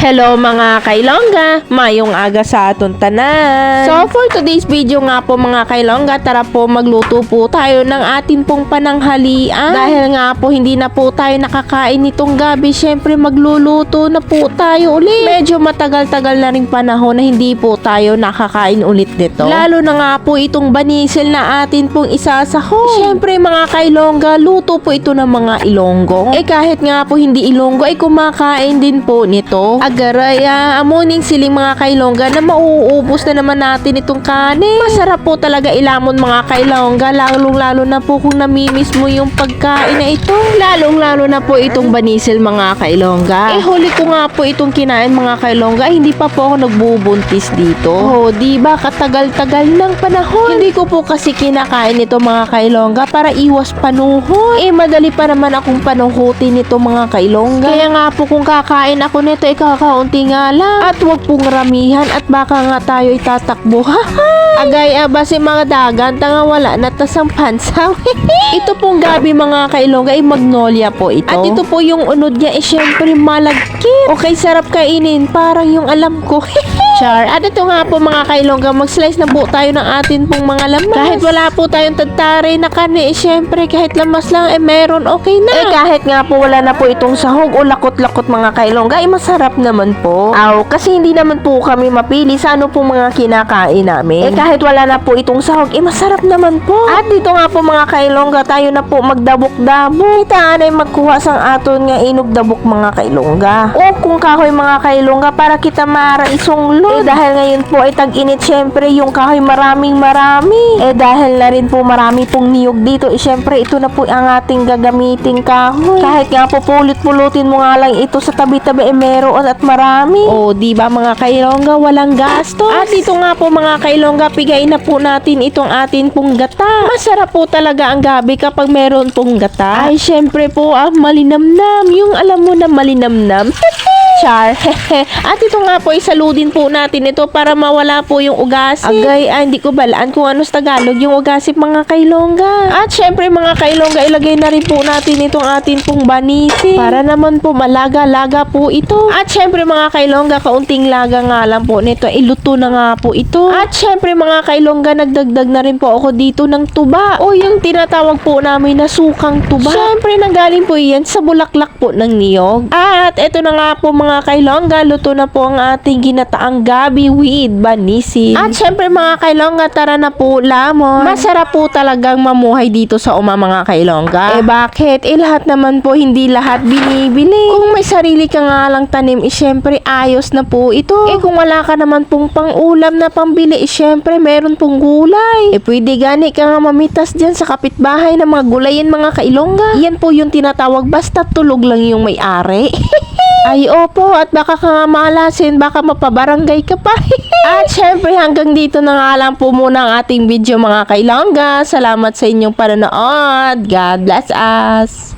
Hello mga kailongga, mayong aga sa aton tanan. So for today's video nga po mga kailongga, tara po magluto po tayo ng atin pong pananghalian. Dahil nga po hindi na po tayo nakakain nitong gabi, syempre magluluto na po tayo ulit. Medyo matagal-tagal na ring panahon na hindi po tayo nakakain ulit nito. Lalo na nga po itong banisil na atin pong isasahog. Syempre mga kailongga, luto po ito ng mga Ilonggo. Kahit nga po hindi Ilonggo ay kumakain din po nito. Agaraya, amuning siling mga kailongga na mauubos na naman natin itong kanin. Masarap po talaga ilamon mga kailongga, lalong-lalo na po kung namimiss mo yung pagkain na ito. Lalong-lalo na po itong banisil mga kailongga. Huli ko nga po itong kinain mga kailongga, hindi pa po ako nagbubuntis dito. Diba katagal-tagal ng panahon. Hindi ko po kasi kinakain ito mga kailongga para iwas panuhot. Madali pa naman akong panuhutin ito mga kailongga. Kaya nga po kung kakain ako nito, kakaunti nga lang. At wag pong ramihan at baka nga tayo itatakbo. Agay basi mga dagan, tanga wala na tasang pansaw. Ito pong gabi mga kailongga ay magnolia po ito. At ito po yung unod niya syempre malagkit. Okay, sarap kainin. Parang yung alam ko. Char. At ito nga po mga kailongga, mag-slice na po tayo ng atin pong mga lamas. Kahit wala po tayong tagtari na karne, syempre kahit lamas lang meron, okay na. Kahit nga po wala na po itong sahog o lakot-lakot mga kailongga, masarap naman po. Kasi hindi naman po kami mapili sa ano po mga kinakain namin. Kahit wala na po itong sahog, masarap naman po. At dito nga po mga kailongga, tayo na po magdabok-dabok. Itaan ay magkuha sang aton nga inugdabok mga kailongga. O kung kahoy mga kailongga, para kita mara isunglo. Dahil ngayon po ay tag-init, syempre yung kahoy maraming marami. Dahil na rin po marami pong niyog dito, syempre ito na po ang ating gagamiting kahoy. Kahit nga po pulit-pulutin mo nga lang ito sa tabi-tabi, meron at marami. Diba mga kailongga, walang gastos. At dito nga po mga kailongga, pigain na po natin itong atin pong gata. Masarap po talaga ang gabi kapag meron pong gata. Syempre po, malinamnam. Yung alam mo na malinamnam. Char. At ito nga po, isaludin po natin ito para mawala po yung ugasip. Agay, hindi ko balaan kung ano sa Tagalog yung ugasip mga kailongga. At syempre mga kailongga, ilagay na rin po natin itong atin pong banisi para naman po malaga-laga po ito. At syempre mga kailongga, kaunting laga nga lang po nito, iluto na nga po ito. At syempre mga kailongga, nagdagdag na rin po ako dito ng tuba o yung tinatawag po namin na sukang tuba. Syempre nanggaling po yan sa bulaklak po ng niyog. At ito na nga po mga kailongga, luto na po ang ating ginataang gabi with banisin. At syempre mga kailongga, tara na po lamon. Masarap po talagang mamuhay dito sa mga kailongga. Bakit? Lahat naman po, hindi lahat binibili. Kung may sarili ka nga lang tanim, syempre ayos na po ito. Kung wala ka naman pong pang-ulam na pambili, syempre meron pong gulay. Pwede gani ka nga mamitas dyan sa kapitbahay ng mga gulayan mga kailongga. Yan po yung tinatawag, basta tulog lang yung may-ari. Ay opo, at baka ka nga malasin, baka mapabarangay ka pa. At syempre hanggang dito na nga lang po muna ang ating video mga kailongga. Salamat sa inyong panonood. God bless us.